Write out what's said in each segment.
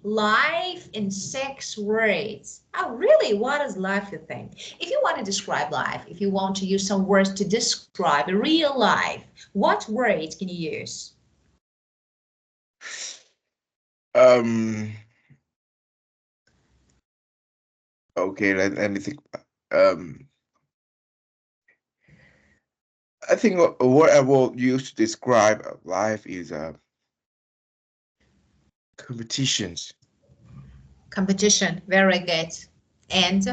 Life in 6 words. Oh, really? What is life, you think? If you want to describe life, if you want to use some words to describe a real life, what words can you use? Um. Okay. Let me think. Um. I think what I will use to describe life is competitions Competition. Very good. And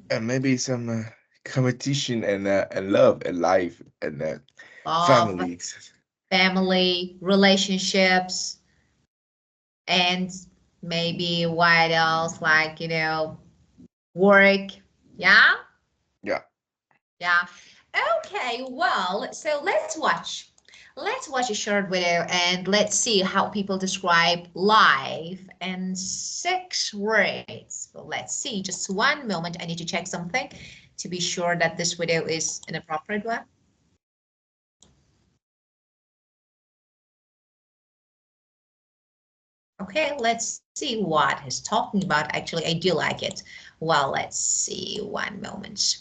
and maybe some competition and love and life and love, families. family, relationships, and maybe what else? Like, work. Yeah? Yeah. Yeah. Okay, well, so let's watch a short video and let's see how people describe life in 6 words. So let's see, just one moment. I need to check something to be sure that this video is an appropriate one. Okay, let's see what he's talking about. Actually, I do like it. Well, let's see, one moment.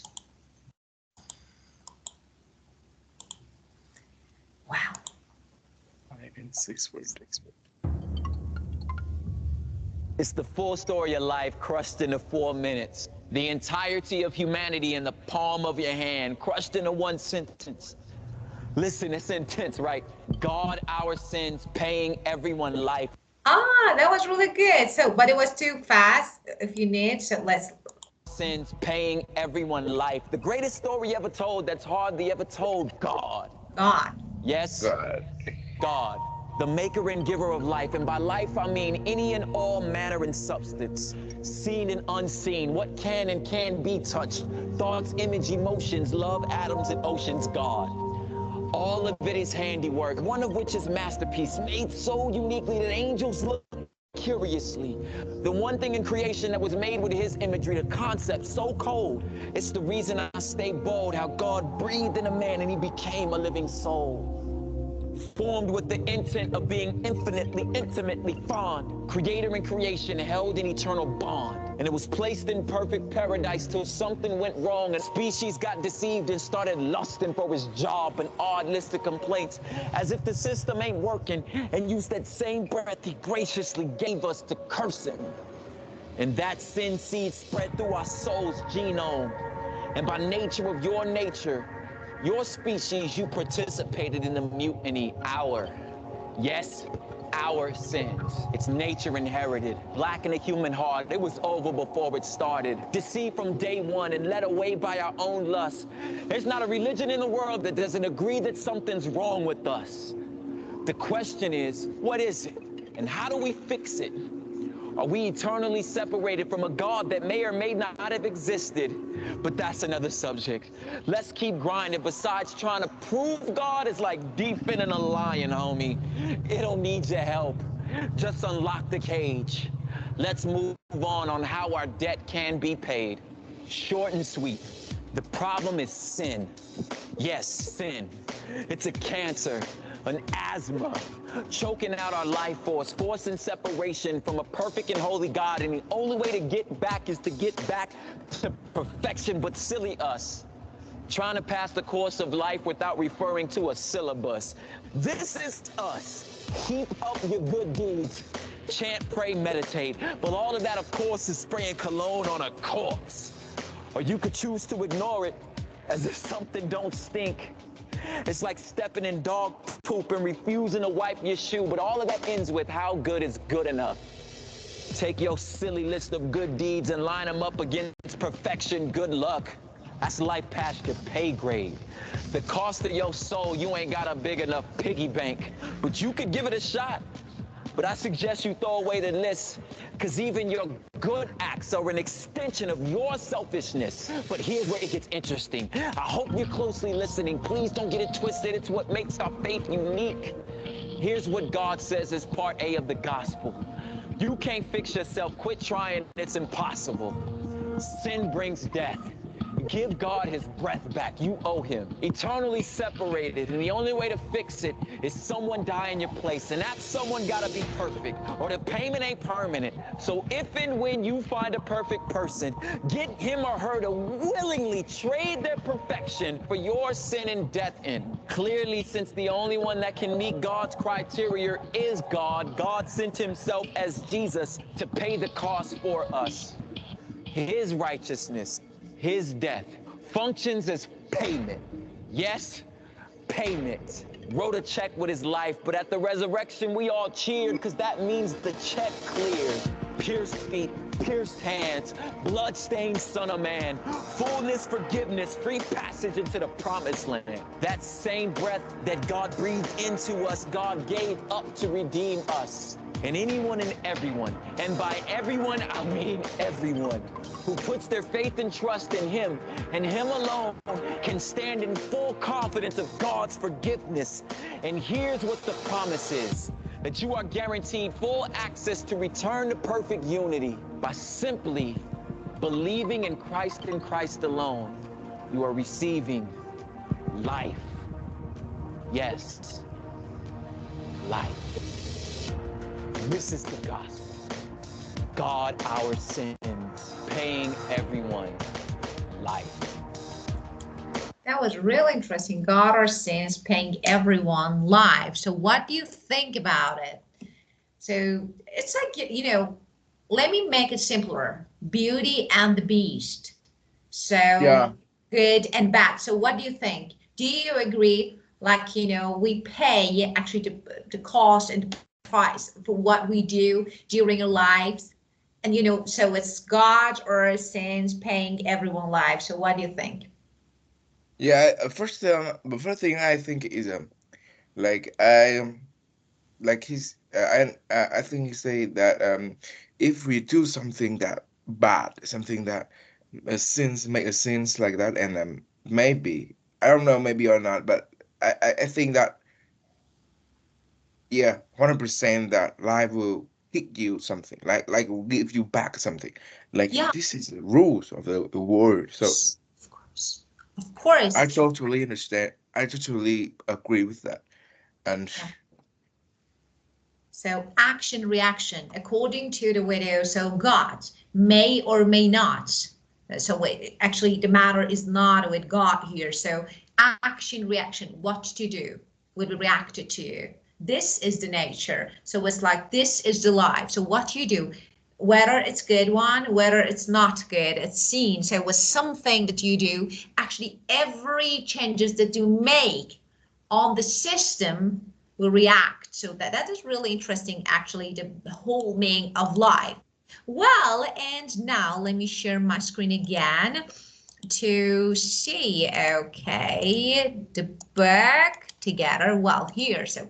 Wow. Life in 6 words. It's the full story of life crushed into 4 minutes. The entirety of humanity in the palm of your hand, crushed into one sentence. Listen, it's intense, right? God, our sins, paying everyone life. Ah, that was really good. So, but it was too fast if you need. So let's. Sins, paying everyone life. The greatest story ever told that's hardly ever told. God. God. Yes, God. God, the maker and giver of life. And by life, I mean any and all manner and substance, seen and unseen, what can and can be touched, thoughts, image, emotions, love, atoms, and oceans, God. All of it is handiwork, one of which is masterpiece, made so uniquely that angels look curiously. The one thing in creation that was made with his imagery, the concept so cold. It's the reason I stay bold, how God breathed in a man and he became a living soul. Formed with the intent of being infinitely, intimately fond. Creator and creation held in eternal bond. And it was placed in perfect paradise till something went wrong. And species got deceived and started lusting for his job. An odd list of complaints, as if the system ain't working. And used that same breath he graciously gave us to curse him. And that sin seed spread through our soul's genome. And by nature of your nature, your species, you participated in the mutiny, yes, our sins. It's nature inherited. Black in the human heart, it was over before it started. Deceived from day one and led away by our own lust. There's not a religion in the world that doesn't agree that something's wrong with us. The question is, what is it? And how do we fix it? Are we eternally separated from a God that may or may not have existed? But that's another subject. Let's keep grinding. Besides, trying to prove God is like defending a lion, homie. It don't need your help. Just unlock the cage. Let's move on how our debt can be paid. Short and sweet. The problem is sin. Yes, sin. It's a cancer, an asthma, choking out our life force, forcing separation from a perfect and holy God. And the only way to get back is to get back to perfection, but silly us. Trying to pass the course of life without referring to a syllabus. This is us. Keep up your good deeds. Chant, pray, meditate. But all of that, of course, is spraying cologne on a corpse. Or you could choose to ignore it as if something don't stink. It's like stepping in dog poop and refusing to wipe your shoe, but all of that ends with how good is good enough. Take your silly list of good deeds and line them up against perfection, good luck. That's life past your pay grade. The cost of your soul, you ain't got a big enough piggy bank, but you could give it a shot. But I suggest you throw away the list, because even your good acts are an extension of your selfishness. But here's where it gets interesting. I hope you're closely listening. Please don't get it twisted. It's what makes our faith unique. Here's what God says is part A of the gospel. You can't fix yourself. Quit trying. It's impossible. Sin brings death. Give God his breath back. You owe him. Eternally separated, and the only way to fix it is someone die in your place, and that someone gotta be perfect, or the payment ain't permanent. So if and when you find a perfect person, get him or her to willingly trade their perfection for your sin and death in. Clearly, since the only one that can meet God's criteria is God, God sent himself as Jesus to pay the cost for us. His righteousness, his death, functions as payment. Yes, payment. Wrote a check with his life, but at the resurrection, we all cheered because that means the check cleared. Pierced feet, pierced hands, blood-stained Son of Man, fullness, forgiveness, free passage into the promised land. That same breath that God breathed into us, God gave up to redeem us. And anyone and everyone, and by everyone, I mean everyone, who puts their faith and trust in him and him alone can stand in full confidence of God's forgiveness. And here's what the promise is, that you are guaranteed full access to return to perfect unity by simply believing in Christ alone. You are receiving life. Yes, life. This is the gospel. God, our sins, paying everyone life. That was really interesting. God our sins, paying everyone life. So what do you think about it? So it's like, let me make it simpler. Beauty and the Beast. Yeah. So good and bad. So what do you think? Do you agree? Like, we pay actually the cost and the price for what we do during our lives. And, so it's God or sins paying everyone life. So what do you think? Yeah. The first thing I think is like I like he's I think he say that if we do something that bad, something that sins make a sins like that, and maybe I don't know, maybe or not, but I think that, yeah, 100% that life will hit you something, like will give you back something. Like Yeah, this is the rules of the world. So of course. Of course. I totally understand. I totally agree with that. And Yeah. So action reaction according to the widow. So God may or may not. So wait, actually the matter is not with God here. So action reaction, what to do, will be reacted to. This is the nature. So it's like this is the life. So what you do, whether it's good one, whether it's not good, it's seen. So it was something that you do, actually every changes that you make on the system will react. So that is really interesting, actually, the whole meaning of life. Well, and now let me share my screen again to see, okay, the book together. Well, here, so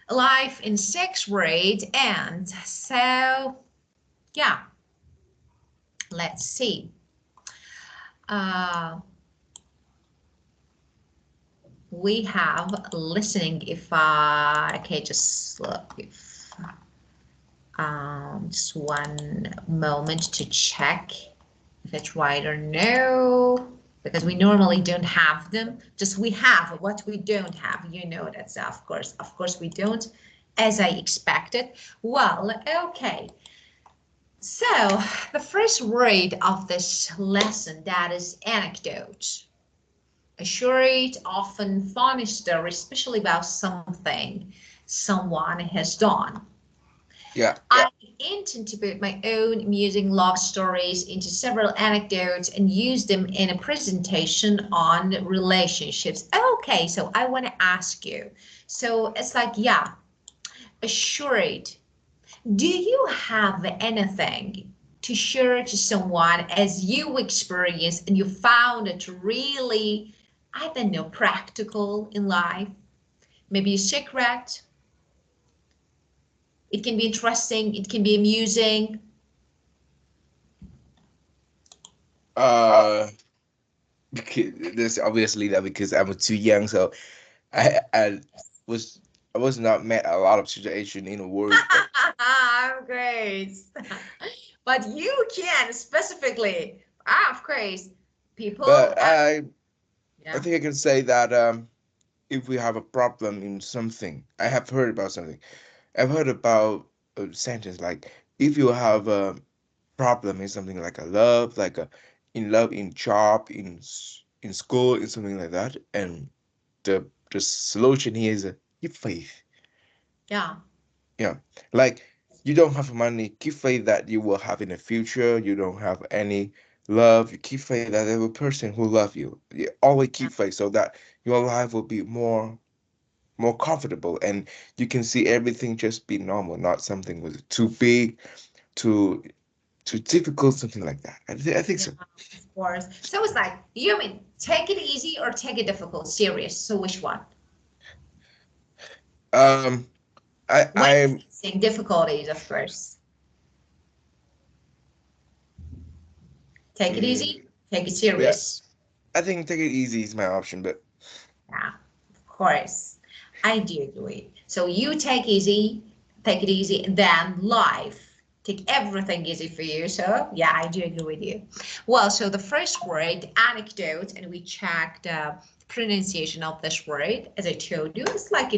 life in sixth grade. And so, yeah, let's see. Uh, we have listening. If okay, just look. If just one moment to check if it's right or no, because we normally don't have them. Just we have what we don't have. That's of course we don't, as I expected. Well, okay. So the first word of this lesson, that is anecdote. A short, often funny story, especially about something someone has done. yeah, I intend to put my own amusing love stories into several anecdotes and use them in a presentation on relationships. Okay, so I want to ask you. So it's like, yeah, assured. Do you have anything to share to someone as you experience and you found it really, I don't know, practical in life? Maybe a secret. It can be interesting. It can be amusing. uh because there's obviously that, because I'm too young, so I was I was not met a lot of situation in the world, but Great. But you can specifically, of course, People, But I yeah, think I can say that if we have a problem in something, I have heard about something. I've heard about a sentence like if you have a problem in something like a love, like a in love, in job, in school, in something like that, and the solution here is keep faith. yeah, Yeah, like you don't have money, keep faith that you will have in the future. You don't have any love, you keep faith that there will be a person who love you. You always yeah, keep faith so that your life will be more comfortable and you can see everything just be normal, not something was too big, too too difficult, something like that. I think yeah, so. of course. So it's like, you mean take it easy or take it difficult, serious? So which one? Um, When I'm facing difficulties, of course. Take it mm, easy, take it yeah. serious. I think take it easy is my option, but Yeah, of course. I do agree. So you take it easy, then life. Take everything easy for you. So yeah, I do agree with you. Well, so the first word, anecdote, and we checked the pronunciation of this word, as I told you, it's like,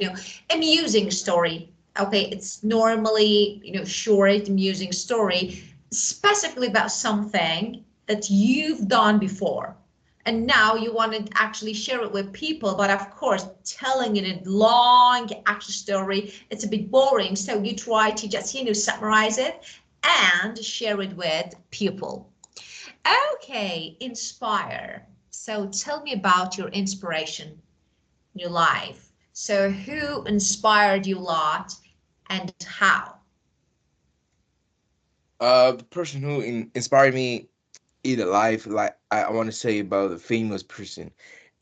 amusing story. Okay, it's normally, short, amusing story, specifically about something that you've done before and now you want to actually share it with people, but of course telling it a long actual story, it's a bit boring, so you try to just summarize it and share it with people. Okay, inspire. So tell me about your inspiration in your life. So who inspired you a lot and how? the person who inspired me in a life, like I want to say about the famous person,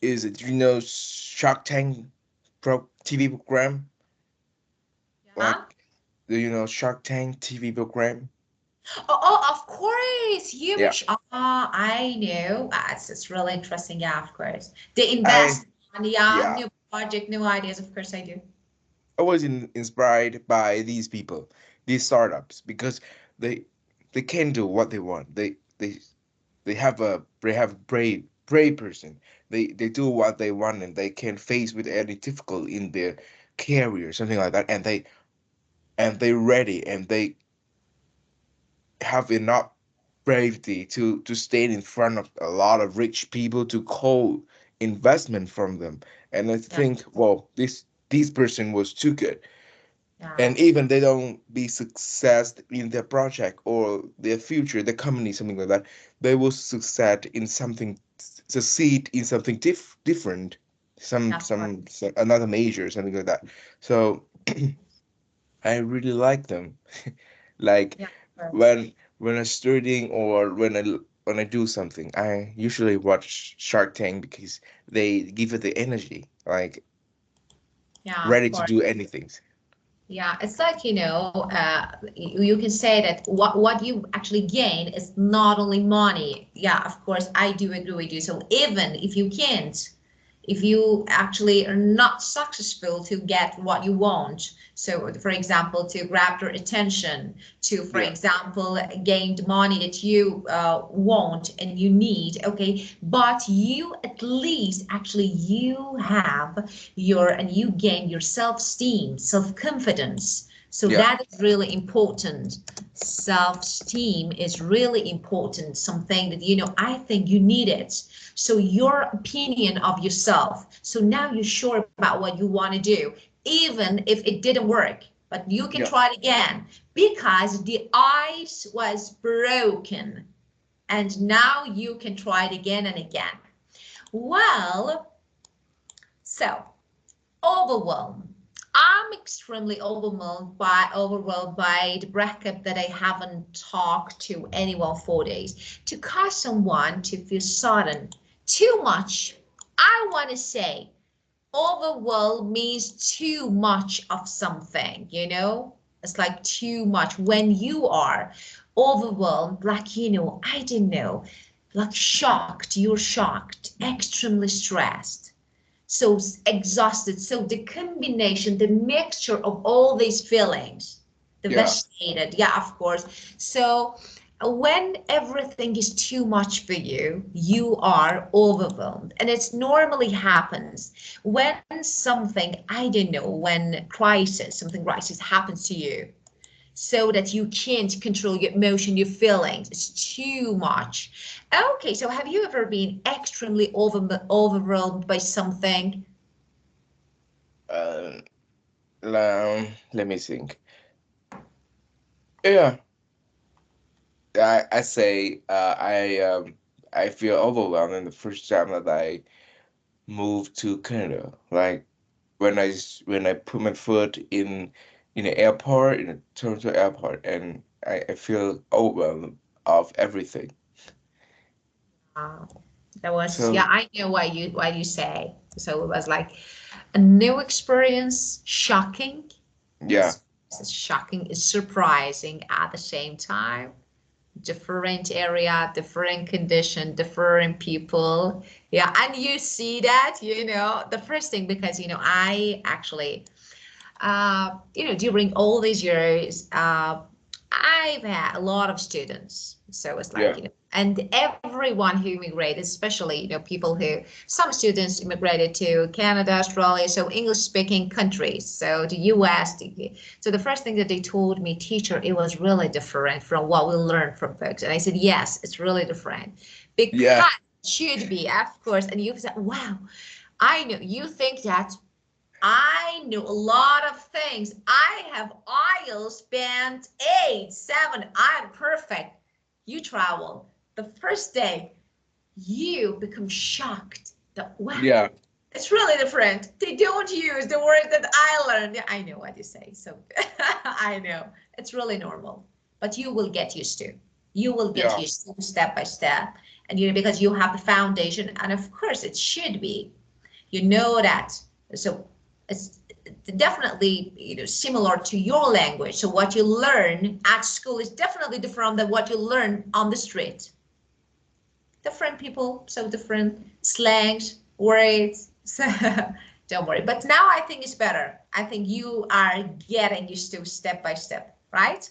is do you know Shark Tank TV program? Yeah. Like, do you know Shark Tank TV program? Oh, of course. You Yeah, wish. I know. It's really interesting. Yeah, of course. They I invest on, yeah, yeah, new project, new ideas. Of course, I do. I was inspired by these people, these startups, because they they can do what they want. They have a brave person. They do what they want and they can face with any difficulty in their career, something like that, and they ready and they have enough bravery to stand in front of a lot of rich people to call investment from them. And I Yeah, think, well, this person was too good. yeah, And even they don't be success in their project or their future, their company, something like that, they will succeed in something, succeed in something different, yeah, of course. some another major, something like that. So I really like them. Like Yeah, of course. when I'm studying or when I do something, I usually watch Shark Tank because they give it the energy, like Yeah, of ready to course. do anything. Yeah, it's like, you can say that what you actually gain is not only money. Yeah, of course, I do agree with you. So even if you can't, if you actually are not successful to get what you want, so for example, to grab your attention, to, for Yeah, example, gain the money that you want and you need, okay, but you at least actually you have and you gain your self-esteem, self-confidence. So yeah, that is really important. Self-esteem is really important, something that, I think you need it. So your opinion of yourself. So now you're sure about what you want to do, even if it didn't work, but you can yeah. try it again because the ice was broken and now you can try it again and again. Well, so overwhelmed. I'm extremely overwhelmed by the breakup that I haven't talked to anyone for days. To cause someone to feel sudden too much, I want to say overwhelmed means too much of something, It's like too much when you are overwhelmed, like, I don't know, like shocked, you're shocked, extremely stressed, so exhausted. So the combination, the mixture of all these feelings, Yeah, devastated, yeah, of course. So When everything is too much for you, you are overwhelmed. And it's normally happens when something, I don't know, when something crisis happens to you, so that you can't control your emotion, your feelings. It's too much. Okay, so have you ever been extremely overwhelmed by something? Uh, let me think. Yeah, I say I feel overwhelmed in the first time that I moved to Canada. Like when I put my foot in the airport, in the Toronto airport, and I feel overwhelmed of everything. Uh, that was, yeah, So I know why you say. So it was like a new experience, shocking. yeah, It's shocking, it's surprising at the same time. Different area, different condition, different people. Yeah, and you see that, the first thing, because I actually during all these years, I've had a lot of students. So it's like, yeah, and everyone who immigrated, especially, people some students immigrated to Canada, Australia, so English speaking countries, so the US. So the first thing that they told me, teacher, it was really different from what we learned from books. And I said, yes, it's really different yeah, because it should be, of course. And you said, wow, I know you think that I knew a lot of things. I have IELTS band 8, 7. I'm perfect. You travel. The first day, you become shocked that, wow, yeah, it's really different. They don't use the word that I learned. Yeah, I know what you say. So I know. It's really normal. But you will get used to. You will get yeah, used to step by step. And because you have the foundation, and of course it should be. You know that. So it's definitely similar to your language. So what you learn at school is definitely different than what you learn on the street. Different people, so different slangs, words. So don't worry. But now I think it's better. I think you are getting used to step by step, right?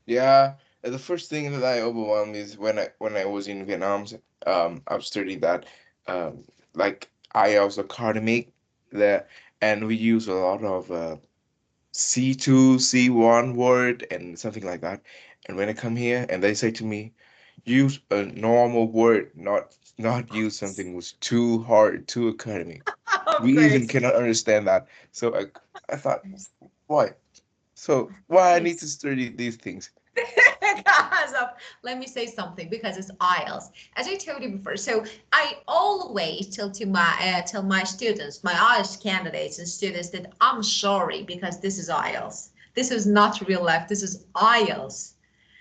yeah. And the first thing that I overwhelmed is when I was in Vietnam. I was studying that, um, like IELTS academic there, and we use a lot of C2, C1 word and something like that. And when I come here and they say to me, use a normal word, not use something was too hard, too academic. Of We even course. cannot understand that. So I thought, why? So why I need to Yes. study these things? Because of, let me say something, because it's IELTS. As I told you before, so I always tell my students, my IELTS candidates and students, that I'm sorry because this is IELTS. This is not real life. This is IELTS.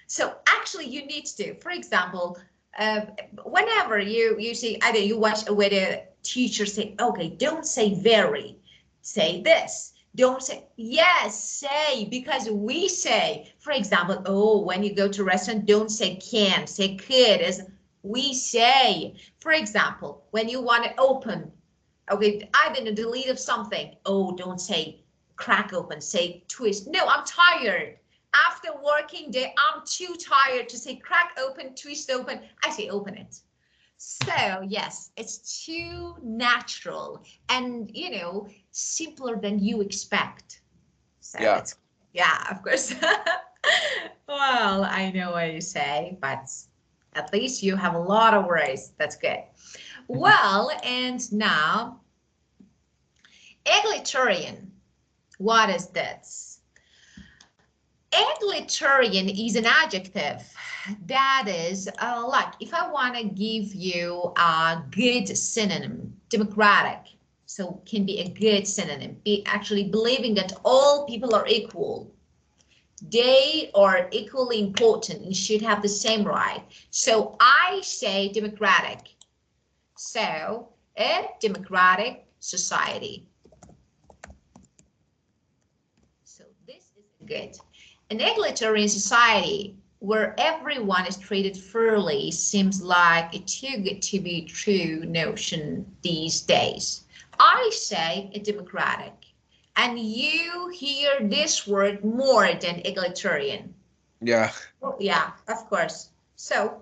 So actually, you need to, for example, uh, whenever you see either you watch with a teacher say, okay, don't say very, say this. Don't say yes, say, because we say, for example, oh, when you go to a restaurant, don't say can, say could. As we say, for example, when you want to open, okay, either the delete of something, oh, don't say crack open, say twist. No, I'm tired. After working day, I'm too tired to say crack open, twist open. I say open it. So yes, it's too natural and simpler than you expect. So Yeah, it's, yeah, of course. Well, I know what you say, but at least you have a lot of worries. That's good. Well, and now egalitarian. What is this? Egalitarian is an adjective that is like, if I want to give you a good synonym, democratic, so can be a good synonym, be actually believing that all people are equal, they are equally important and should have the same right. So I say democratic. So a democratic society. So this is good. An egalitarian society where everyone is treated fairly seems like a too good to be true notion these days. I say a democratic, and you hear this word more than egalitarian. yeah, Oh, yeah, of course. So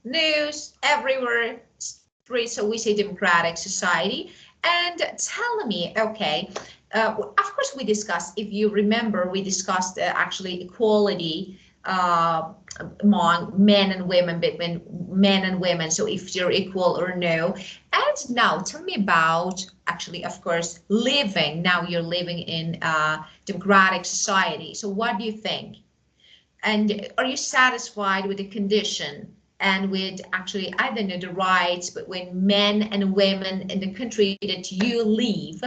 news everywhere, streets, so we say democratic society. And tell me, okay, of course we discussed, if you remember, we discussed actually equality among men and women, between men and women, so if you're equal or no. And now tell me about, actually, of course, living, now you're living in a democratic society. So what do you think? And are you satisfied with the condition and with, actually, I don't know, the rights between men and women in the country that you live?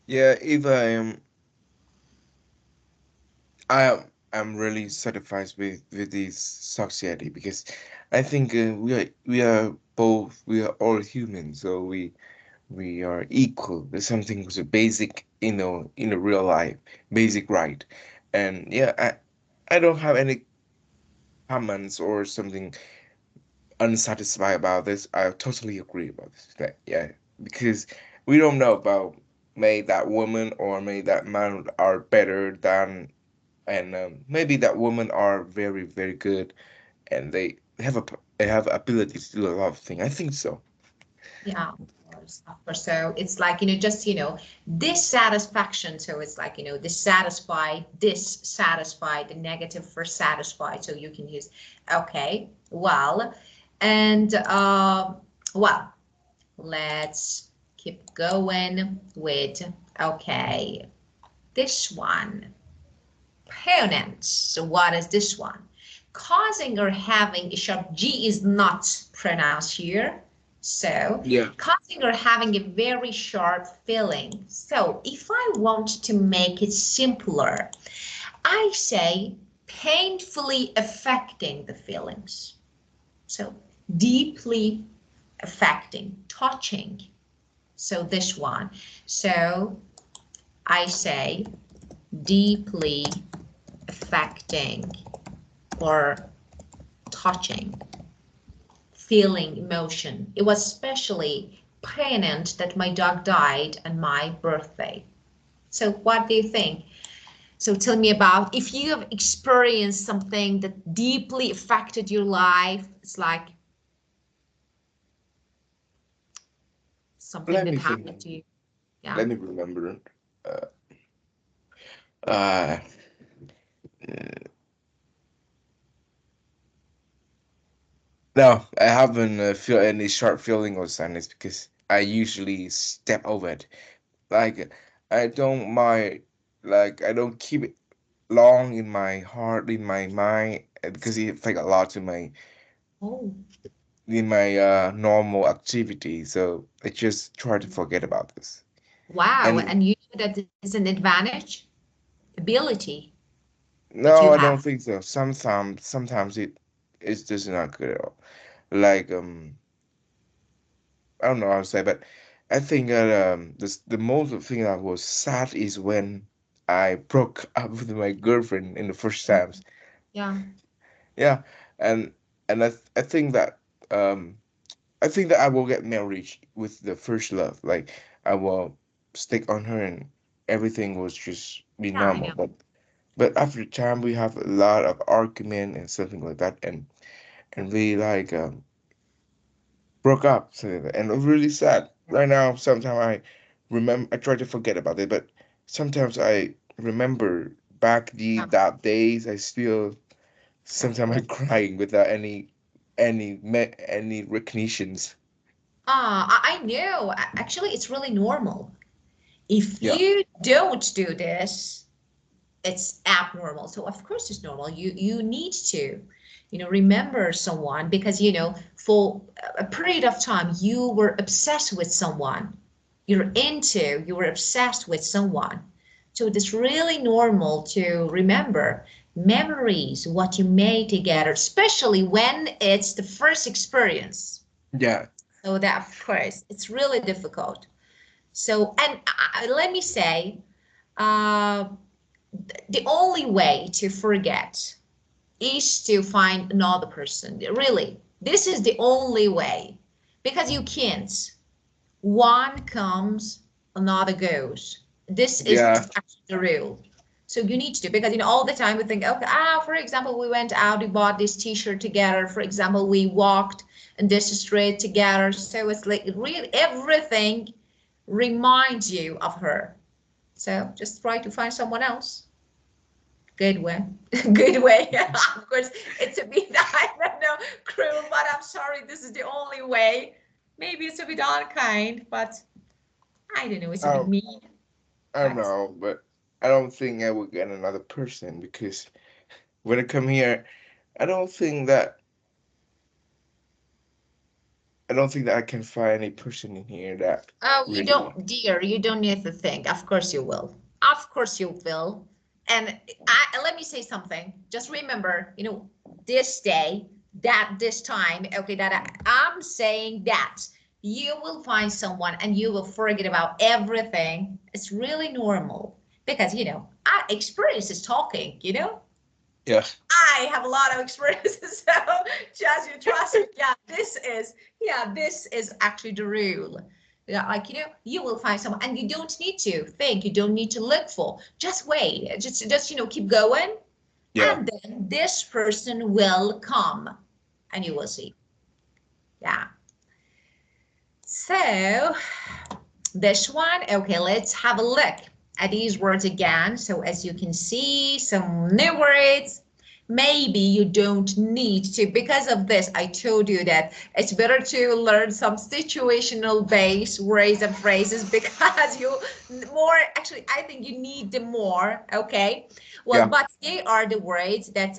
Yeah, if I'm really satisfied with this society because I think we are all human, so we are equal. There's something was a basic, in a real life, basic right. And yeah, I don't have any comments or something unsatisfied about this. I totally agree about this. That, yeah, because we don't know about may that woman or may that man are better than, and maybe that women are very very good and they have ability to do a lot of things. I think so. Yeah, of course, of course. So it's like, just, dissatisfaction. So it's like, dissatisfied, dissatisfied, the negative for satisfied. So you can use, okay, well, and well, let's keep going with, okay, this one. Pronounce. So what is this one? Causing or having a sharp G is not pronounced here. So Yeah. causing or having a very sharp feeling. So if I want to make it simpler, I say painfully affecting the feelings. So deeply affecting, touching. So this one. So I say deeply affecting or touching, feeling emotion. It was especially poignant that my dog died on my birthday. So what do you think? So tell me about, if you have experienced something that deeply affected your life. It's like something Let that me think. happened to you. Yeah. Let me remember. Uh, uh, no, I haven't feel any sharp feeling of sadness because I usually step over it. Like I don't mind, like I don't keep it long in my heart, in my mind, because it affect a lot to my Oh, in my normal activity. So I just try to forget about this. wow. And And you know that is an advantage, ability that you no, I have. don't think so. Sometimes it's just not good at all. Like I don't know how to say, but I think that the most thing that was sad is when I broke up with my girlfriend in the first times. Yeah. Yeah, and I think that um I will get married with the first love. Like I will stick on her and everything was just be Yeah, I normal. know. But after time we have a lot of argument and something like that, and we like broke up. So, and it was really sad. Right now, sometimes I try to forget about it, but sometimes I remember back the Yeah, that days. I still sometimes I exactly. crying without any recognitions. I know. Actually, it's really normal. If Yeah. you don't do this, it's abnormal. So of course it's normal. You need to, remember someone because for a period of time you were obsessed with someone. You were obsessed with someone. So it's really normal to remember memories, what you made together, especially when it's the first experience. Yeah. So that, of course, it's really difficult. So, and let me say, uh, the only way to forget is to find another person. Really, this is the only way because you can't. One comes, another goes. This is Yeah. actually the rule. So you need to, because all the time we think, okay, for example, we went out, we bought this t-shirt together. For example, we walked in this street together. So it's like really everything reminds you of her. So just try to find someone else. Good way. Good way. Of course, it's a bit, I don't know, cruel, but I'm sorry, this is the only way. Maybe it's a bit unkind, but I don't know, it's a bit Um, mean. I don't But know, but I don't think I would get another person because when I come here, I don't think that I don't think that I can find a person in here that oh, you really. don't, dear, you don't need to think. Of course you will. Of course you will. And let me say something. Just remember, this day, that this time, okay, that I'm saying that you will find someone and you will forget about everything. It's really normal because, our experience is talking. Yeah. I have a lot of experiences, so just you trust me. Yeah, this is actually the rule. Yeah, like you will find someone, and you don't need to think. You don't need to look for. Just wait. Just keep going, Yeah. and then this person will come, and you will see. Yeah. So this one, okay. Let's have a look at these words again. So as you can see, some new words. Maybe you don't need to, because of this, I told you that it's better to learn some situational based words and phrases because you more, actually, I think you need them more, okay? Well, Yeah. but they are the words that,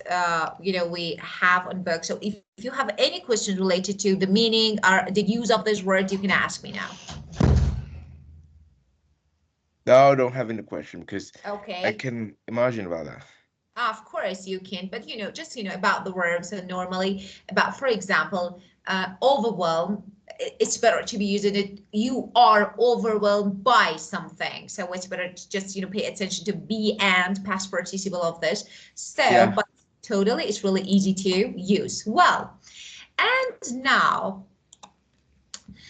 we have on book. So if you have any questions related to the meaning or the use of this word, you can ask me now. No, I don't have any question because I Okay. can imagine about that. Of course you can, but just about the verbs. So normally, about for example, overwhelm. It's better to be using it. You are overwhelmed by something, so it's better to just pay attention to be and past participle of this. So, Yeah. but totally, it's really easy to use. Well, and now,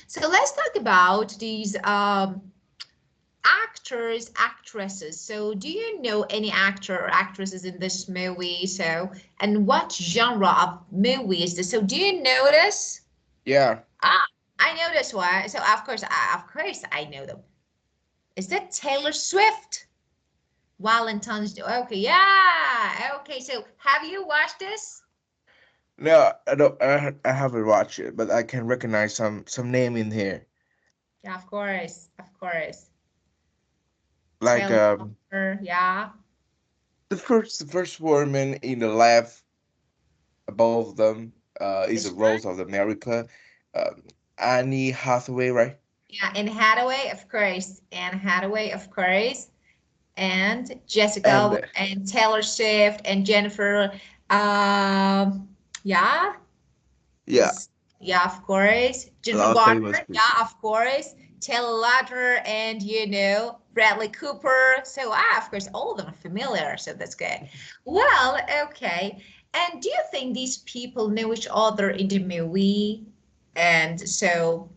so let's talk about these actors, actresses. So do you know any actor or actresses in this movie? So, and what genre of movie is this? So do you know this? Yeah. Ah, I know this one. So of course I know them. Is that Taylor Swift? Valentine's Day. Okay, yeah. Okay, so have you watched this? No, I don't. I haven't watched it, but I can recognize some name in here. Yeah, of course, of course. Like Yeah. the first woman in the left above them is a This one? Rose of America. Um, Annie Hathaway, right? Yeah, Anne Hathaway, of course. Anne Hathaway, of course. And And Jessica and Taylor Swift and Jennifer. Yeah, yeah, yeah, of course. a Jennifer lot of Garner, famous yeah, people. of course. Taylor Lautner and Bradley Cooper. So of course, all of them are familiar. So that's good. Well, okay. And do you think these people know each other in the movie? And so,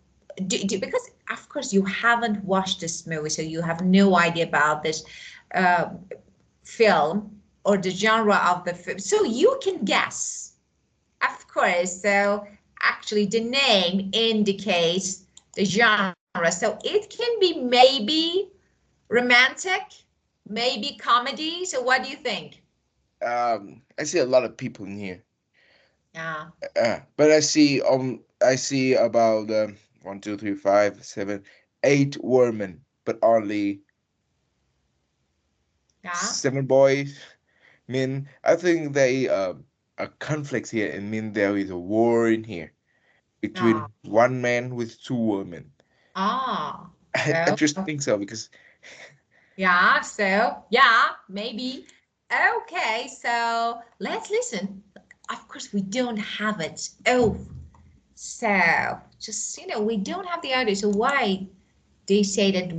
because of course you haven't watched this movie, so you have no idea about this uh, film or the genre of the film. So you can guess, of course. So actually, the name indicates the genre. So it can be maybe romantic, maybe comedy. So what do you think? I see a lot of people in here, Yeah, but I see about 1, 2, 3, 5, 7, 8 women, but only yeah. 7 boys. Mean I think they a conflict here, and mean there is a war in here Ah, between one man with 2 women. ah. I Oh, just think so because yeah. So yeah, maybe. Okay, so let's listen. Of course, we don't have it. Oh, so just we don't have the audio. So why they say that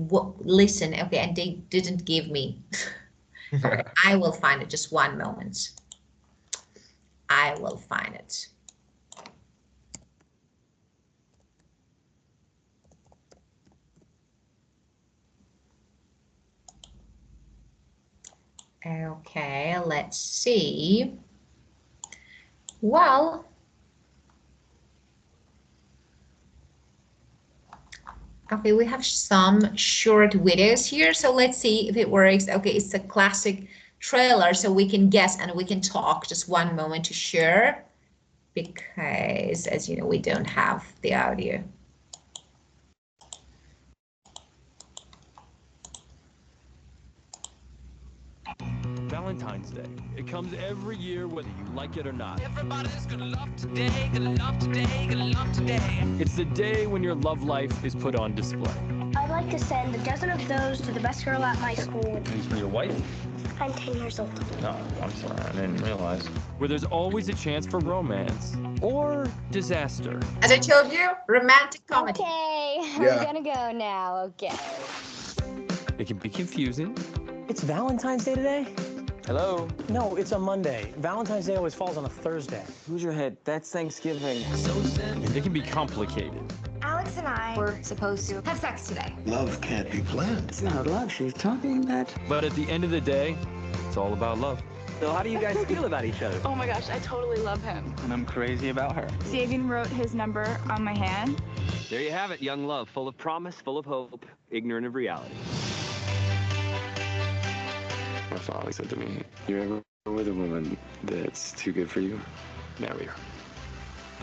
listen? Okay, and they didn't give me. Okay, I will find it. Just one moment. I will find it. Okay, let's see. Well, okay, we have some short videos here, so let's see if it works. Okay, it's a classic trailer, so we can guess and we can talk. Just one moment to share, because as you know, we don't have the audio. Valentine's Day. It comes every year whether you like it or not. Everybody's gonna love today, gonna love today, gonna love today. It's the day when your love life is put on display. I'd like to send a dozen of those to the best girl at my school. These for your wife? I'm 10 years old. No, I'm sorry, I didn't realize. Where there's always a chance for romance or disaster. As I told you, romantic comedy. Okay, Yeah. I'm gonna go now, okay. It can be confusing. It's Valentine's Day today? Hello? No, it's a Monday. Valentine's Day always falls on a Thursday. Who's your head? That's Thanksgiving. And it can be complicated. Alex and I were supposed to have sex today. Love can't be planned. It's not love she's talking about. But at the end of the day, it's all about love. So how do you guys feel about each other? Oh my gosh, I totally love him. And I'm crazy about her. Sabian wrote his number on my hand. There you have it, young love, full of promise, full of hope, ignorant of reality. My father said to me, "You're ever with a woman that's too good for you, marry her."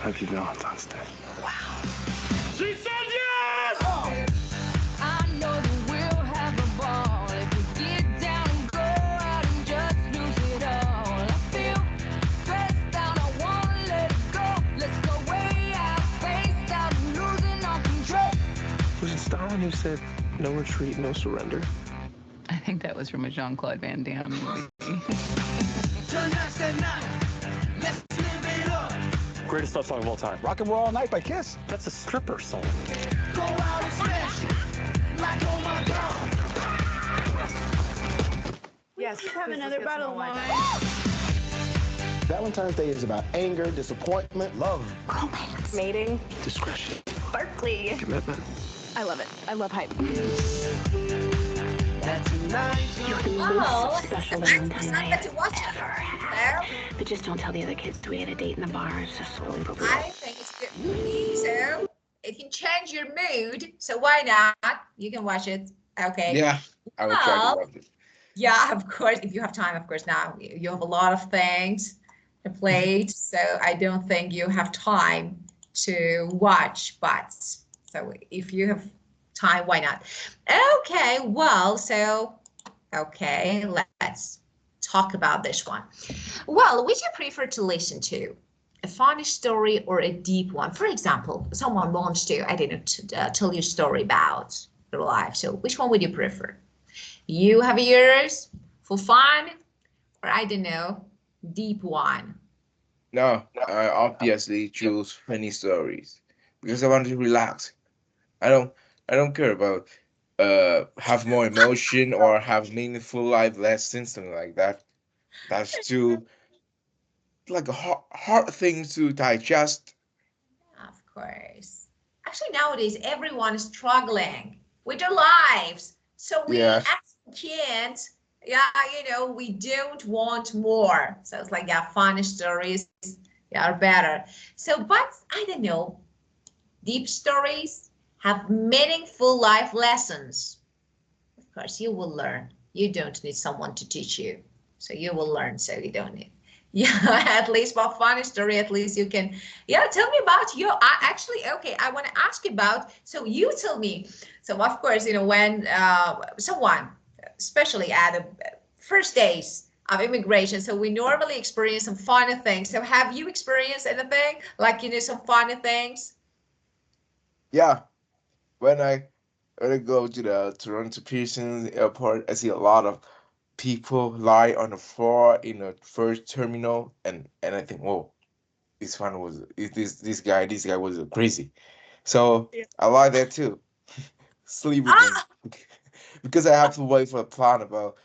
Happy Valentine's Day. She said yes! I know that we'll have a ball if we get down and go out and just lose it all. I feel stressed out, I wanna let it go. Let's go way out, spaced out, losing all control. Was it Stalin who said, "No retreat, no surrender"? I think that was from a Jean-Claude Van Damme movie. Greatest love song of all time. Rock and Roll All Night by Kiss. That's a stripper song. Go out and smash it, like oh my God. Yes, have another bottle of wine. Valentine's Day is about anger, disappointment, love. Romance. Mating. Discretion. Berkeley. Commitment. I love it. I love hype. You're the Oh, most special it's Valentine not I that to have watch ever it. had. But just don't tell the other kids we had a date in the bar. It's just slowly but I think it's a good movie, so it can change your mood. So why not? You can watch it. Okay. Yeah, I would try Well, to watch it. yeah, of course. If you have time, of course. Now you have a lot of things to play, so I don't think you have time to watch. But so if you have time, why not? Okay. Well, so okay, let's talk about this one. Well, would you prefer to listen to a funny story or a deep one? For example, someone wants to, I don't know, tell you a story about their life. So which one would you prefer? You have yours for fun, or I don't know, deep one? No, I obviously choose funny stories because I want to relax. I don't care about have more emotion or have meaningful life lessons, something like that. That's too like a hard thing to digest. Of course. Actually, nowadays, everyone is struggling with their lives. So we Yeah. as kids, yeah, you know, we don't want more. So it's like, yeah, funny stories, yeah, are better. So, but I don't know, deep stories have meaningful life lessons. Of course, you will learn. You don't need someone to teach you. So you will learn, so you don't need. Yeah, at least for funny story, at least you can. Yeah, tell me about you. I actually, okay, I want to ask about, so you tell me. So of course, you know, when someone, especially at the first days of immigration, so we normally experience some funny things. So have you experienced anything, like, you know, some funny things? Yeah, when I go to the Toronto Pearson Airport, I see a lot of people lie on the floor in the first terminal, and I think, whoa, this guy was crazy. So I lie there too, sleep with him because I have to wait for a plan about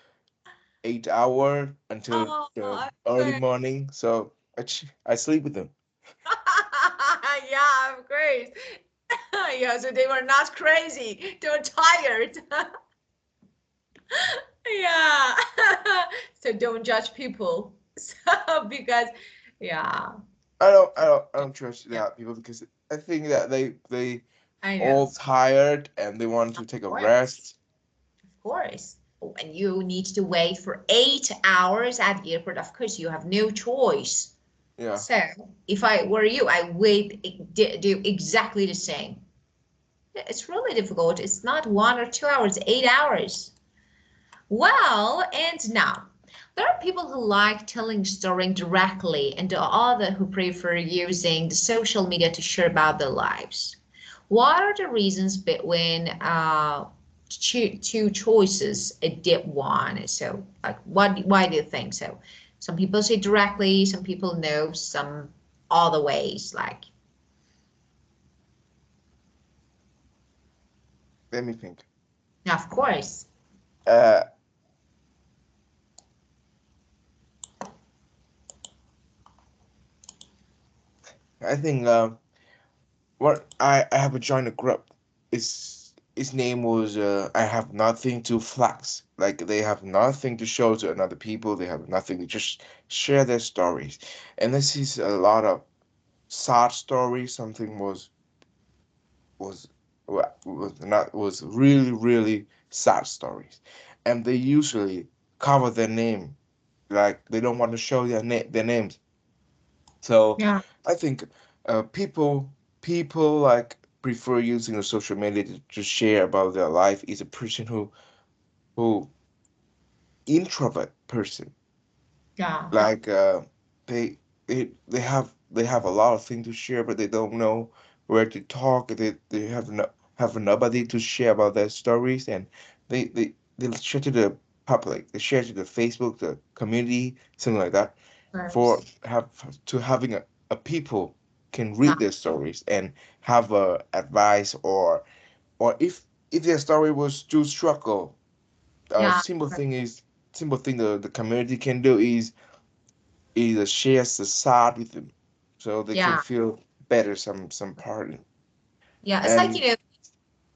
8 hours until the early Okay. morning. So I sleep with them. Yeah, of course. Yeah, so they were not crazy. They were tired. Yeah. So don't judge people. So because yeah. I don't trust Yeah. that people because I think that they I all know. tired and they want to Of take a course. rest. Of course. And you need to wait for 8 hours at the airport. Of course, you have no choice. Yeah. So if I were you, I would do exactly the same. It's really difficult. It's not 1 or 2 hours, 8 hours. Well, and now there are people who like telling story directly, and the other who prefer using the social media to share about their lives. What are the reasons between two choices, a deep one? So, like, why do you think so? Some people say directly, some people know some other ways, like, Let me think. of course. Uh, I think what I have joined a group. His name was I have nothing to flex. Like they have nothing to show to another people. They have nothing to just share their stories. And this is a lot of sad stories. Something was was not was really sad stories, and they usually cover their name. Like they don't want to show their names. So Yeah, I think people like prefer using the social media to share about their life is a person who introvert person. yeah, Like they they have a lot of things to share, but they don't know where to talk. They have nobody to share about their stories, and they share to the public. They share to the Facebook, the community, something like that. of For course. have to having a people can Yeah, read their stories and have advice, or if their story was to struggle, yeah, simple thing the community can do is shares the sad with them so they can yeah, feel better some part. yeah. It's like, And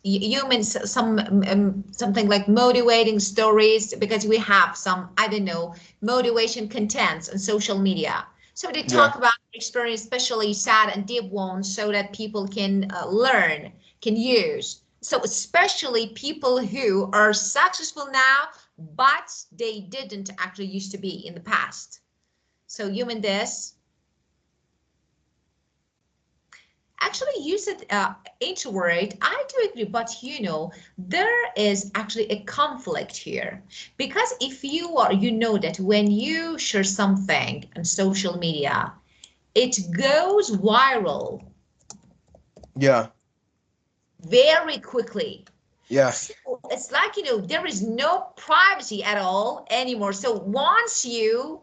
humans some something like motivating stories because we have some, I don't know, motivation contents on social media, so they yeah, talk about their experience, especially sad and deep ones, so that people can learn, can use. So especially people who are successful now but they didn't actually used to be in the past. So human this actually use it introvert. I do agree, but there is actually a conflict here, because if you are, that when you share something on social media, it goes viral yeah, very quickly. yeah, So it's like, there is no privacy at all anymore. So once you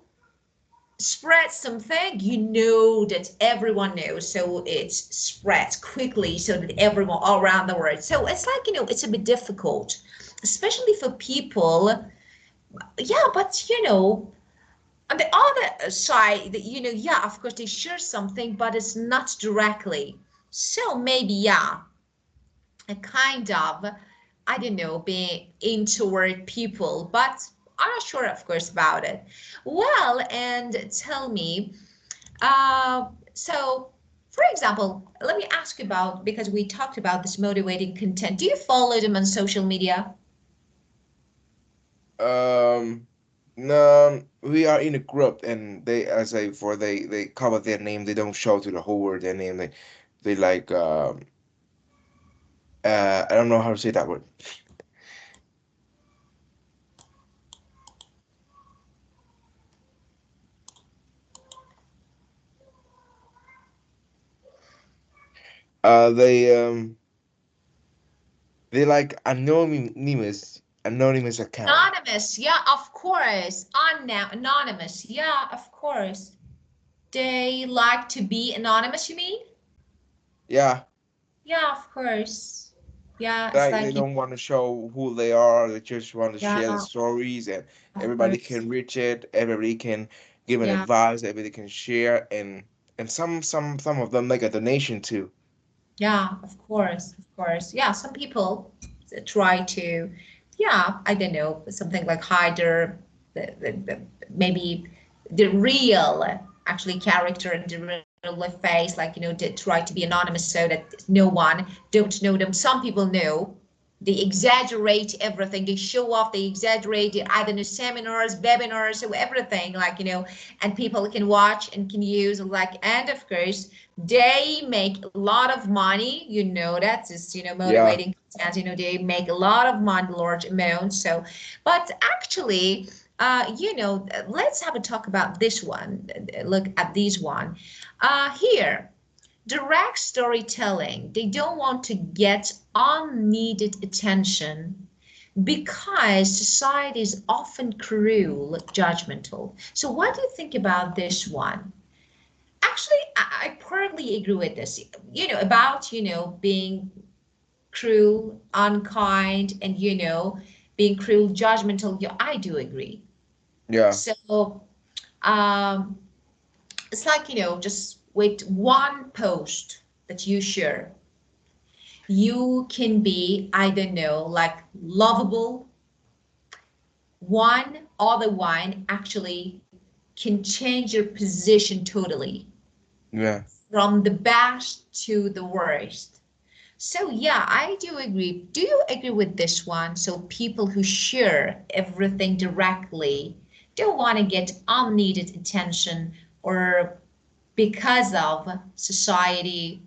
spread something, that everyone knows, so it spreads quickly so that everyone all around the world. So it's like, it's a bit difficult, especially for people. Yeah, but on the other side, that yeah, of course they share something, but it's not directly. So maybe, yeah, a kind of, I don't know, being introvert people, but I'm not sure, of course, about it. Well, and tell me, so, for example, let me ask you about, because we talked about this motivating content. Do you follow them on social media? um no, we are in a group and they as I for they cover their name. They don't show to the whole world their name. They like I don't know how to say that word. They like anonymous account. Anonymous, yeah, of course. Anonymous, yeah, of course. They like to be anonymous, you mean? Yeah, Yeah, of course. Yeah, it's like they like, don't want to show who they are. They just want to yeah, share the stories, and of everybody course. can reach it. Everybody can give an Yeah, advice. Everybody can share, and some of them make a donation too. yeah, of course, of course. Yeah, some people try to yeah, I don't know, something like hider, maybe the real actually character and the real life face, like, they try to be anonymous so that no one don't know them. Some people know. They exaggerate everything. They show off. They exaggerate it, either in seminars, webinars, so everything, like, and people can watch and can use, like, and of course, they make a lot of money. That is, Yeah. motivating content. They make a lot of money, large amounts. So, but actually, let's have a talk about this one. Look at this one. Here, direct storytelling. They don't want to get unneeded attention because society is often cruel, judgmental. So, what do you think about this one? Actually, I partly agree with this. About being cruel, unkind, and being cruel, judgmental. Yeah, I do agree. Yeah. So, um, it's like, just with one post that you share, you can be, I don't know, like lovable. One other one actually can change your position totally Yeah. from the best to the worst. So yeah, I do agree. Do you agree with this one? So people who share everything directly don't want to get unneeded attention, or because of society.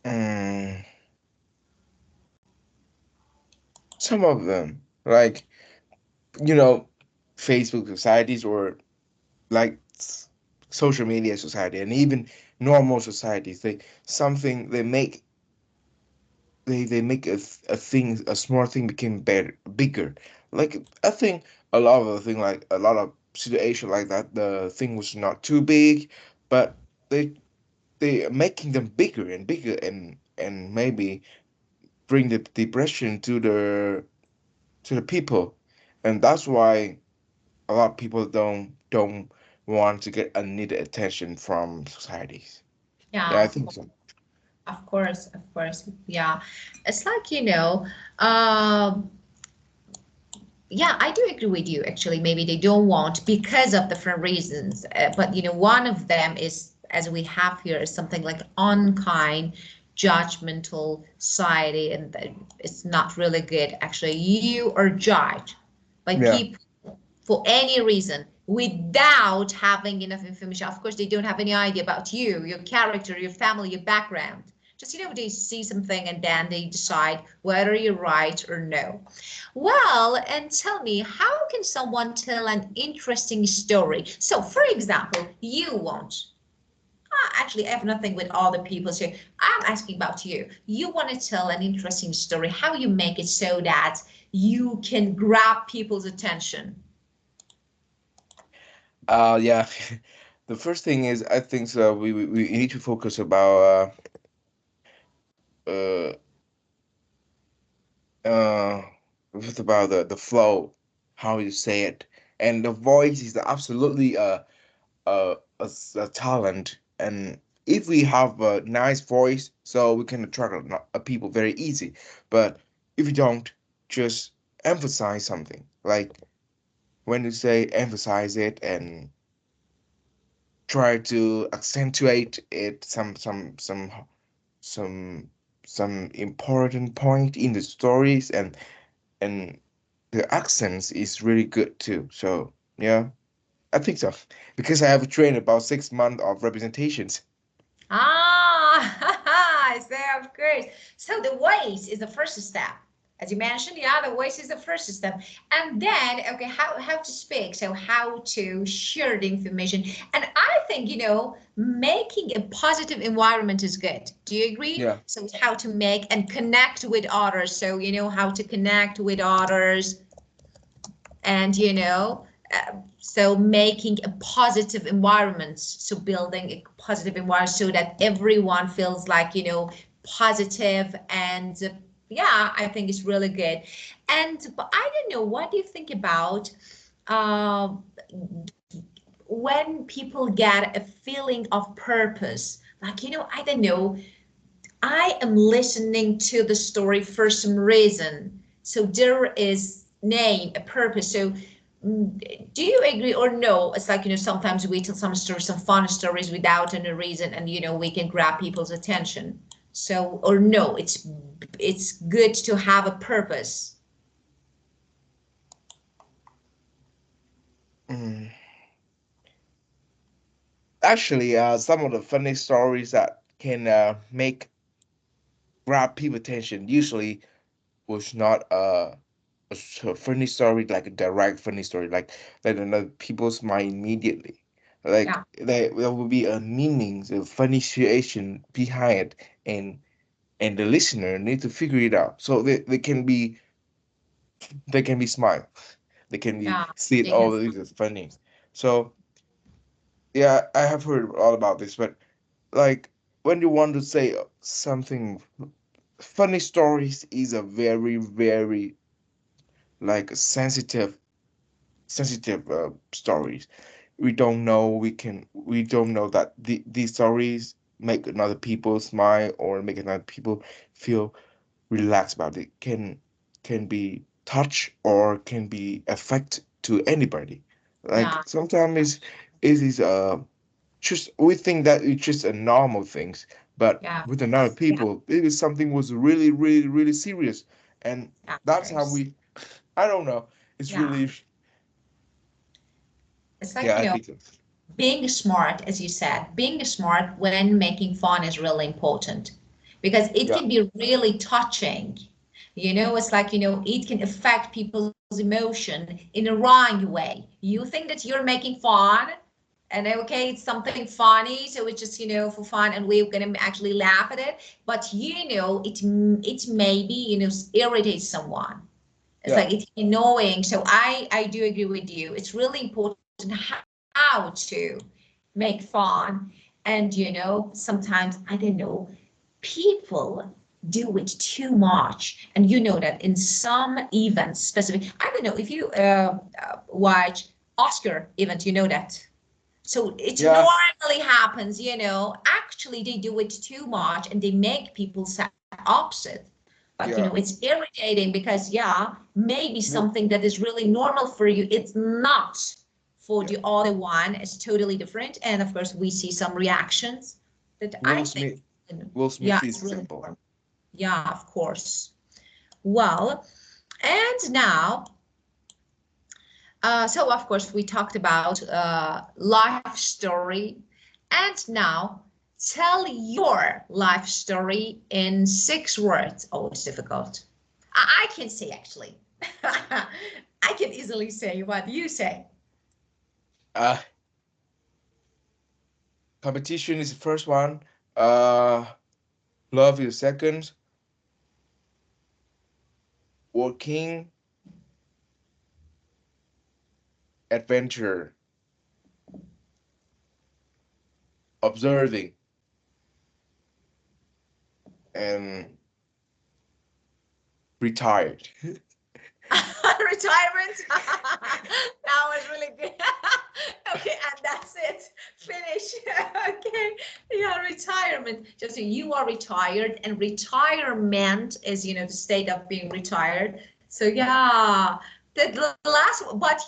Mm, some of them, like, you know, Facebook societies, or like social media society, and even normal societies, they make they make a thing, a small thing, became better, bigger. Like, I think a lot of the thing, like a lot of situation like that, the thing was not too big, but they are making them bigger and bigger, and maybe bring the depression to the people, and that's why a lot of people don't want to get unneeded attention from societies. Yeah, Yeah, I think so. of course, yeah. It's like, um, yeah, I do agree with you. Actually, maybe they don't want because of different reasons. But one of them is, as we have here, is something like unkind, judgmental society, and it's not really good. Actually, you are judged by Yeah. people for any reason without having enough information. Of course, they don't have any idea about you, your character, your family, your background. Just, they see something and then they decide whether you're right or no. Well, and tell me, how can someone tell an interesting story? So, for example, you want. Actually, I have nothing with other people, so I'm asking about you. You want to tell an interesting story, how you make it so that you can grab people's attention. Yeah. The first thing is, I think so. We need to focus about uh uh with about the flow, how you say it, and the voice is absolutely a talent. And if we have a nice voice, so we can attract people very easy. But if you don't, just emphasize something. Like, when you say emphasize it and try to accentuate it, some some important point in the stories, and the accents is really good too. So yeah, I think so, because I have trained about 6 months of representations. Ah, so of course. So the voice is the first step. As you mentioned, yeah, the voice is the first step. And then, okay, how to speak. So how to share the information. And I think, making a positive environment is good. Do you agree? Yeah. So how to make and connect with others. So, how to connect with others, and so making a positive environment, so building a positive environment so that everyone feels like, positive, and yeah, I think it's really good. And but I don't know, what do you think about uh, when people get a feeling of purpose, like, I don't know, I am listening to the story for some reason. So there is name, a purpose. So do you agree or no? It's like, sometimes we tell some stories, some fun stories without any reason, and we can grab people's attention. So, or no, it's good to have a purpose. Mm. Actually, some of the funny stories that can make grab people attention usually was not a funny story, like a direct funny story, like another people's mind immediately. Like Yeah, there will be a meaning, a funny situation behind it, and the listener need to figure it out. So they can be smile, they can be yeah, see it they can. all this is funny. So yeah, I have heard all about this, but like when you want to say something, funny stories is a very very like sensitive stories. We don't know that these stories make another people smile or make another people feel relaxed about it, can be touch or can be affect to anybody. Like Yeah, sometimes it is just we think that it's just a normal things, but yeah, with another people maybe something was really really really serious, and yeah, of that's how course. we I don't know. It's Yeah, really it's like, yeah, I think so. being smart, as you said, being smart when making fun is really important because it Yeah, can be really touching. It's like, it can affect people's emotion in a wrong way. You think that you're making fun and okay, it's something funny, so it's just, for fun and we're gonna actually laugh at it. But it maybe, irritates someone. It's yeah, like it's annoying. So I do agree with you. It's really important how to make fun. And sometimes I don't know, people do it too much. And you know that in some events, specific, I don't know if you watch Oscar event, you know that. So it yeah, normally happens, actually they do it too much and they make people sad upset. Like, yeah. it's irritating because, yeah, maybe Will, something that is really normal for you, it's not for yeah. the other one. It's totally different. And of course, we see some reactions that I Will think, Smith. Will yeah, Smith it's is really example. important. Yeah, of course. Well, and now, so of course we talked about life story, and now tell your life story in 6 words. Oh, it's difficult. I can say actually. I can easily say what you say. Uh, competition is the first one. Uh, love is second. Working, adventure, observing, and retired. Retirement. That was really good. Okay, and that's it. Finish. Okay. Yeah, retirement. Just so you are retired, and retirement is, the state of being retired. So yeah, the last, but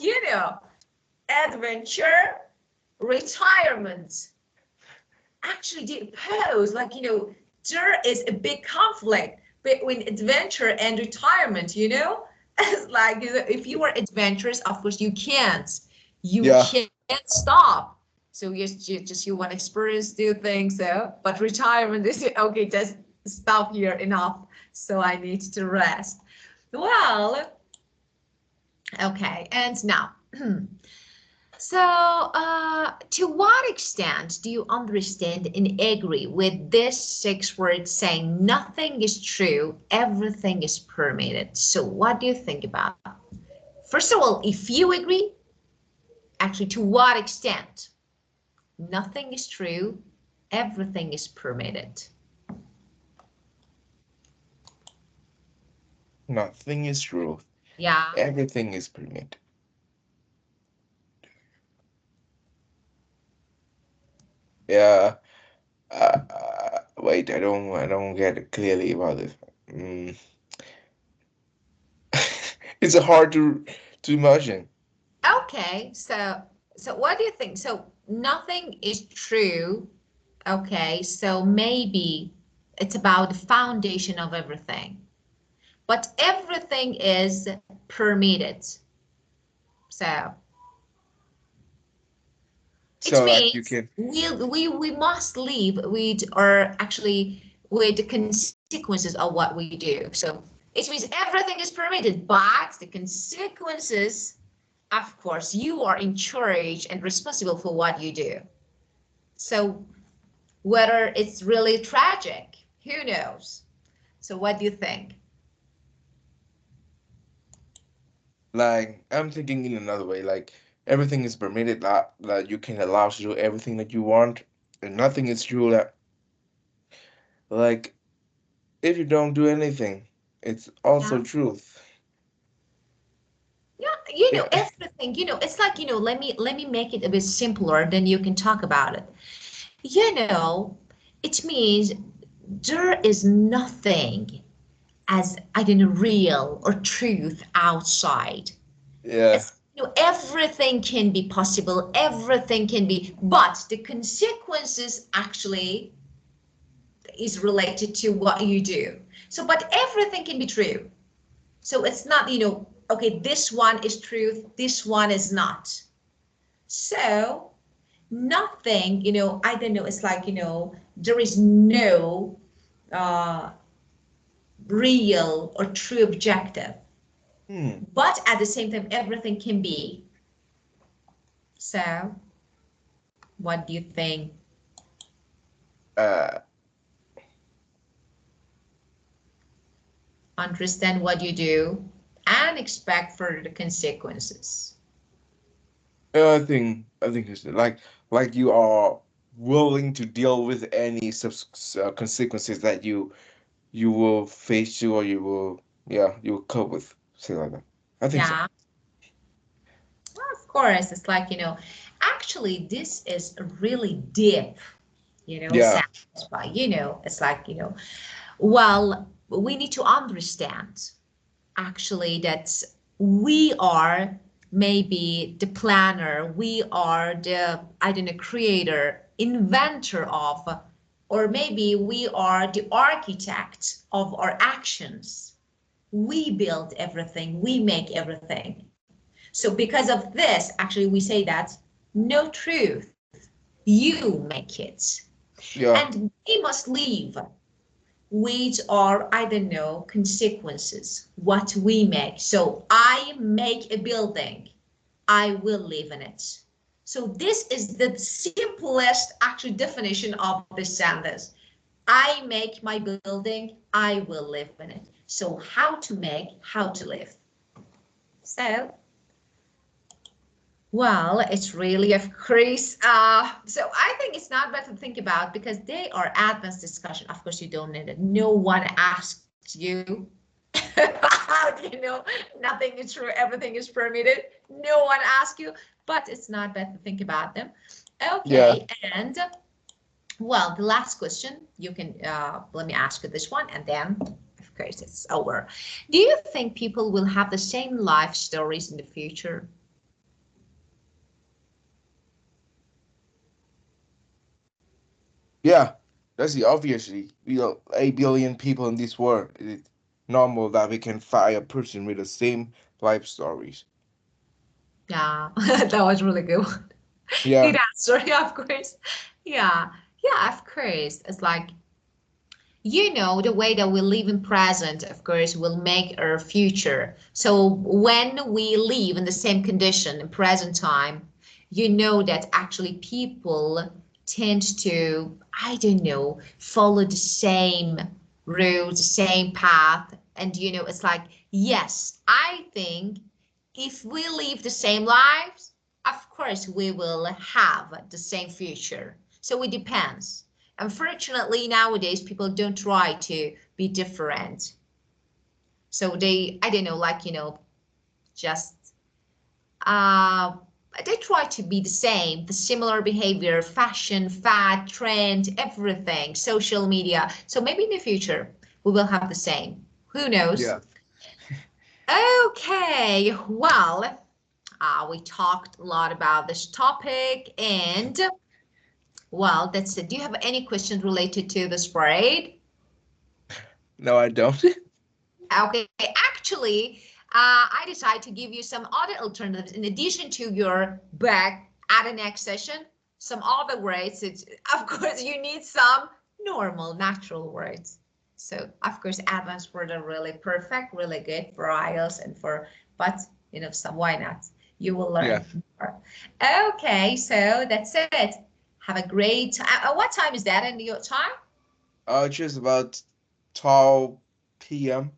adventure, retirement. Actually, they pose like, there is a big conflict between adventure and retirement. It's like, if you are adventurous, of course you Yeah, can't stop. So you want to experience new things. So but retirement is okay, just stop here, enough, so I need to rest. Well, okay, and now so, to what extent do you understand and agree with this 6 words saying nothing is true, everything is permitted? So, what do you think about? First of all, if you agree, actually, to what extent? Nothing is true, everything is permitted. nothing is true. Yeah, Everything is permitted. Yeah. Wait, I don't get it clearly about it. Mm. It's hard to imagine. Okay, so what do you think? So nothing is true. Okay, so maybe it's about the foundation of everything, but everything is permitted. So it So like you means can, we must live with, or actually with the consequences of what we do. So it means everything is permitted, but the consequences, of course, you are in charge and responsible for what you do. So whether it's really tragic, who knows? So what do you think? like I'm thinking in another way, like everything is permitted, that you can allow to do everything that you want, and nothing is true that, like, if you don't do anything, it's also Yeah. truth. Yeah, Yeah. everything, it's like, let me make it a bit simpler, then you can talk about it. It means there is nothing as, I don't know, real or truth outside. Yeah. It's, everything can be possible, everything can be, but the consequences actually is related to what you do. So, but everything can be true. So it's not, okay, this one is truth, this one is not. So nothing, I don't know, it's like, there is no uh, real or true objective. Hmm. But at the same time, everything can be. So what do you think? Uh, Understand what you do and expect further consequences. I think it's like you are willing to deal with any consequences that you will face to, or you will, yeah, you will cope with, something like that. I think so. Yeah, of course. It's like, actually, this is really deep, Yeah. sounds, but, it's like, well, we need to understand actually that we are maybe the planner, we are the, I don't know, creator, inventor of, or maybe we are the architect of our actions. We build everything, we make everything. So because of this, actually, we say that no truth, you make it. Yeah. And we must leave which are, I don't know, consequences, what we make. So I make a building, I will live in it. So this is the simplest actual definition of this sentence. I make my building, I will live in it. So how to make, how to live. So, well, it's really, of course. So I think it's not bad to think about because they are advanced discussion. Of course, you don't need it. No one asks you. How do you know nothing is true, everything is permitted? No one asks you, but it's not bad to think about them. Yeah. Okay, and well, the last question, you can let me ask you this one, and then of course it's over. Do you think people will have the same life stories in the future? Yeah. That's the obviously, 8 billion people in this world. It's normal that we can find a person with the same life stories. Yeah, that was really good. Good Yeah. answer. Yeah, of course. Yeah, yeah, of course. It's like, the way that we live in present, of course, will make our future. So when we live in the same condition in present time, that actually people tend to, I don't know, follow the same route, the same path. And, it's like, yes, I think if we live the same lives, of course, we will have the same future. So it depends. Unfortunately, nowadays, people don't try to be different. So they, I don't know, like, just, uh, they try to be the same, the similar behavior, fashion, fad, trend, everything, social media. So maybe in the future we will have the same. Who knows? Yeah. Okay, well, we talked a lot about this topic, and well, that's it. Do you have any questions related to the sprayed? No, I don't. Okay, actually, I decided to give you some other alternatives in addition to your back at the next session. Some other words. It's, of course, you need some normal, natural words. So, of course, advanced words are really perfect, really good for IELTS and for, but you know, some why not? You will learn Yeah. more. Okay, so that's it. Have a great time. What time is that in your time? Just about 12 p.m.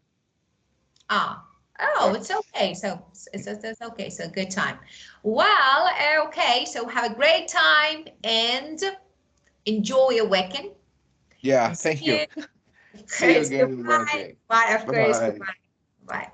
Ah, oh, Yeah. it's okay. So it's okay. So good time. Well, okay. So have a great time and enjoy your weekend. Yeah. And see Thank you. you. See you again Goodbye. Wednesday. Bye, of Bye course. bye. Goodbye. Bye.